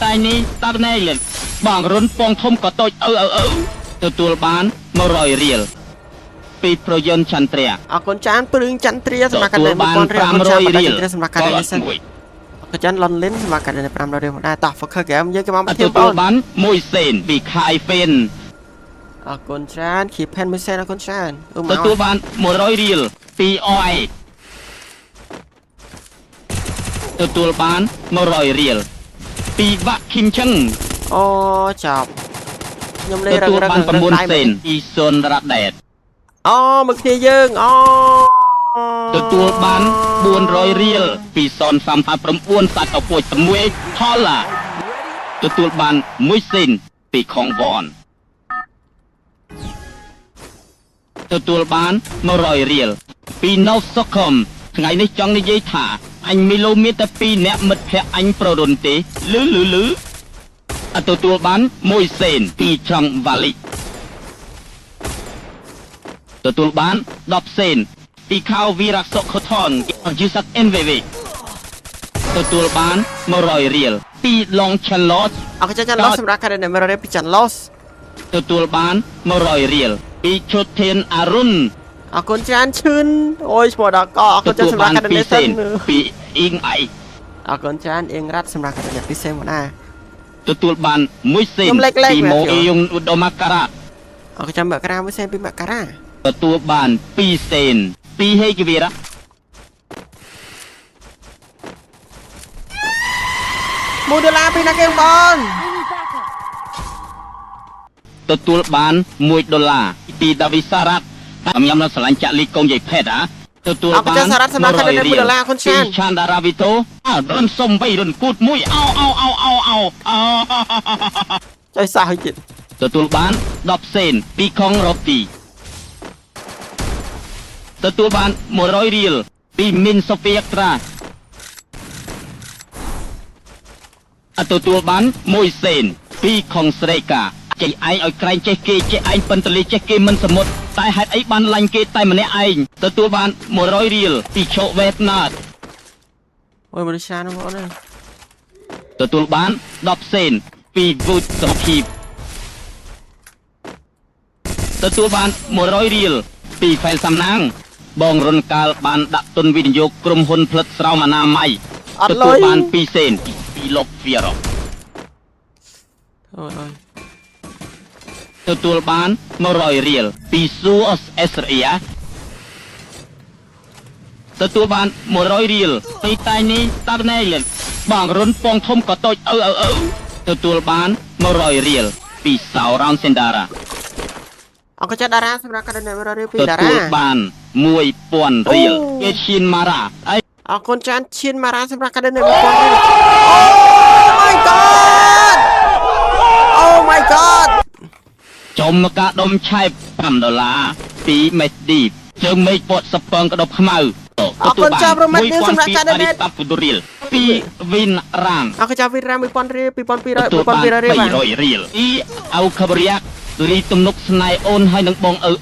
តែនេះតាប់ណែលេបងរុនពងធំក៏តូចទទួលបាន100រៀលពីប្រយ័ត្នចន្ទ្រាអរគុណចានព្រឹងចន្ទ្រាសម្រាប់កាត់1000រៀល500រៀលសម្រាប់កាត់នេះសិនអរគុណចានលន់លិនសម្រាប់កាត់នេះ500រៀលមកដែរតោះ Focus Game យើងក៏មកប្រធានបងបាន1សេនពីខៃហ្វេនអរគុណចានខីផេន1សេនអរគុណចានទទួលបាន100រៀលពីអយទទួលបាន100រៀលពីវាក់ឃីមឆឹងអូចាប់ខ្ញុំលេងរឹងបាន9សេនពីសុនរ៉ាដេតអូមកគ្នាយើងអូទទួលបាន400រៀលពីសុន39សាច់អពុជ6ថឡាទទួលបាន1សេនពីខងវ៉នទទួលបាន100រៀលពីណូសុខមថ្ងៃនេះចង់និយាយថាអញមីឡូមានតែ2អ្នកមិត្តភក្តិអញប្ររុនទេលឺទទួលបាន1សេនពីចង់វ៉ាលីទទួលបាន10សេនពីខៅវីរ៉ាសុខថនយឺសាត់ NVV ទទួលបាន100រៀលពីឡុងឆាឡូតអរគុណចានឡូសសម្រាប់ការដែល100រៀលពីចានឡូសទទួលបាន100រៀលពីឈុតធានអរុនអរគុណចានឈឿនអូយស្មោះដល់កអរគុណចានសម្រាប់ការដែលសិនពីអ៊ីងអៃអរគុណចានអៀងរ៉ាត់សម្រាប់ការដែលពិសេសមកណាទទួលបាន1សេនពីម៉ូអ៊ីយុងឧត្តមការ៉ាអរគុណចានមកការ៉ា1សេនពីមកការ៉ាទទួលបាន2សេនពីហេគវីរ៉ា$1ពីណាគេបងទទួលបាន$1ពីដាវីសារ៉ាត់ខ្ញុំនៅស្រឡាញ់ចាក់លីកកងយាយផេតទទួលបានសារ៉ាត់សម្រាប់កាត់$1គុណចានឆានដារ៉ាវីតូរុនសុំវៃរុនគូតមួយអោចៃសោះទៀតទទួលបាន10សេនពីខុងរ៉ូទីទទួលបាន100រៀលពីមីនសូហ្វីក្រាទទួលបាន1សេនពីខុងស្រេកាចេះឯងឲ្យក្រែងចេះគេចេះឯងប៉ុនតលីចេះគេមិនសមុទ្រតែហេតុអីបានឡាញ់គេតែម្នាក់ឯងទទួលបាន100រៀលពីឆូវេតណាតអូយមនុស្សណាបងណាទទួលបាន10សេនពីវូតសុខីបទទួលបាន100រៀលពីហ្វែលសំណាងបងរុនកាលបានដាក់ទុនវិនិយោគក្រុមហ៊ុនផលិតស្រោមអនាម័យទទួលបាន2សេនពីលោកវីរ៉ូទទួលបាន100រៀលពីស៊ូអសអេសរីយ៉ាទទួលបាន100រៀលពីតែនេះតាប់ណែលេបងរុនពងធំក៏តូចទទួលបាន100រៀលពីសៅរ៉ានសេនដារ៉ាអរគុណចាតារាសម្រាប់ការដែល100រៀលពីតារាទទួលបាន1000រៀលគេឈៀនម៉ារ៉ាអរគុណចានឈៀនម៉ារ៉ាសម្រាប់ការដែល1000រៀលអូ my god oh my god ចំមកការដុំឆែប$5ពីមេឌីជើងមេឃពតសពងក្តុបខ្មៅអរគុណចាប្រមាណនេះសម្រាប់ការដែល1000រៀលពីវិនរ៉ាមអរគុណចាវិនរ៉ាម1000រៀល2200រៀល200រៀលពីអោខាប់រីយ៉ារីទំនុកស្នៃអូនហើយនឹងបងអូ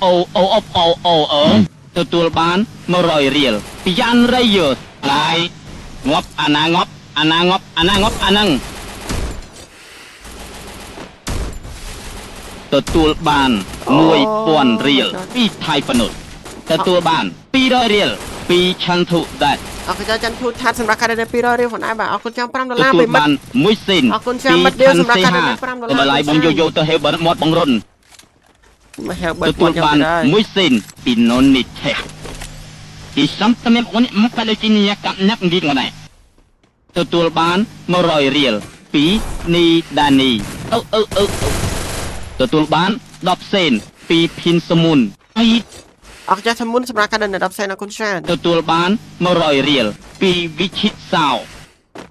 ទទួលបាន100រៀលពីយ៉ាន់រ៉ៃយើឡាយងាប់អាណាងាប់អាហ្នឹងទទួលបាន1000រៀលពីថៃប៉នុតទទួលបាន200រៀលពីឆាន់ធុដាត់អរគុណចាច័ន្ទធុថាត់សម្រាប់ការដែល200រៀលខ្លួនឯងបាទអរគុណចាំ$5ពីមិត្ត1សេនអរគុណចាំមិត្តដៀវសម្រាប់ការដែល$5តម្លៃបងយោទៅហេបមាត់បងរុនមកហៅបើទទួលបាន1សេនពីណូនីថេពីសំតែមកអូនមកប៉ាឡេទីនីយ៉ាកាប់ណាក់និយាយមកដែរទទួលបាន100រៀលពីនីដានីទទួលបាន10សេនពីភីនសមុនអរគុណសមុនសម្រាប់ការដែល10សេនអរគុណចាទទួលបាន100រៀលពីវិឈិតសៅ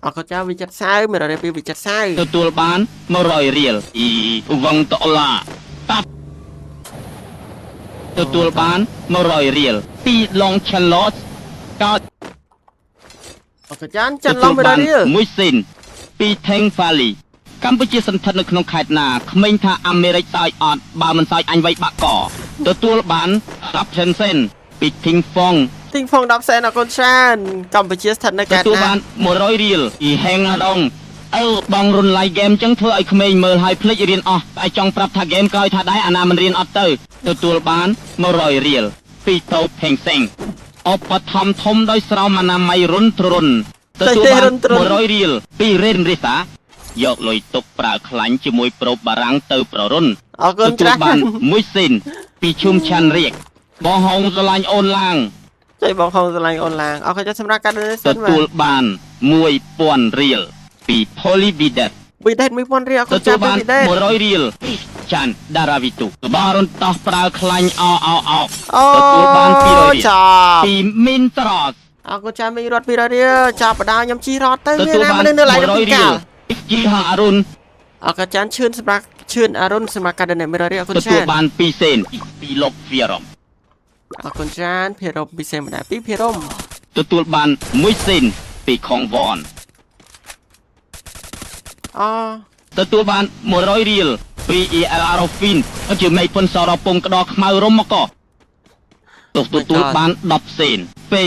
អរគុណចាវិចិត្រសៅ100រៀលពីវិចិត្រសៅទទួលបាន100រៀលពីវងតឡាតាប់ទទួលបាន100រៀលពីឡុងឆាឡូតកោអរគុណចានឡុង100រៀល1សេនពីថេងហ្វាលីកម្ពុជាសន្ធិដ្ឋនៅក្នុងខេត្តណាក្មេងថាអាមេរិកសើចអត់បើមិនសើចអញវៃបាក់កទទួលបាន10សេនពីធីងហ្វង10សេនអរគុណច្រើនកម្ពុជាស្ថិតនៅខេត្តណាទទួលបាន100រៀលពីហេងដង បងរុនឡាយហ្គេមចឹងធ្វើឲ្យក្មេងមើលឲ្យភ្លេចរៀនអស់តែចង់ប្រាប់ថាហ្គេមក្រោយថាដែរអាណាមិនរៀនអត់ទៅទទួលបាន100រៀលពីតូបផេងសេងឧបត្ថម្ភធំដោយស្រោមអនាម័យរុនទ្រុនទទួលបាន100រៀលពីរេនរិសាយកលុយទុកប្រើខ្លាញ់ជាមួយប្រូបបារាំងទៅប្ររុន អរគុណ ទទួល ច្រើន បាន1សេនពីឈុំឆាន់រៀកបងហងស្រឡាញ់អូនឡាង ចៃបងខំស្រឡាញ់អូនឡាងអរគុណចាស់សម្រាប់ការ donation ទទួលបាន1000រៀលពី Polybidet វីដេត1000រៀលអរគុណ ទទួល ចាស់ បាន វីដេត 100រៀលចាន់ដារ៉ាវីទូបងរុនតោះប្រើខ្លាញ់អោ អូ ទទួលបាន200រៀល ចប់ ពី Mintros អរគុណចាស់មីរត់200រៀលចាប់បដាខ្ញុំជីរត់ទៅ ទ មាន ទូល ណា បាន មនុស្សនៅឡាយនៅពី 100រៀ កា ល ល ជីហងអរុន អរគុណចាស់ឈឿនសម្រាប់ឈឿនអរុនសម្រាប់ការ donate 200រៀលអរគុណ ទទួល ចាស់ បាន2សេនពីលោកហ្វីរ៉ម អរគុណចាស់ភិរមពិសេសម្ដងពីភិរម ទទួលបាន1សេនពីខងវ៉ន អូ ទទួលបាន100រៀលពី EL Arofin ជាមេពុនសរពងក្តោខ្មៅរមមកក៏ទទួលបាន10សេនពី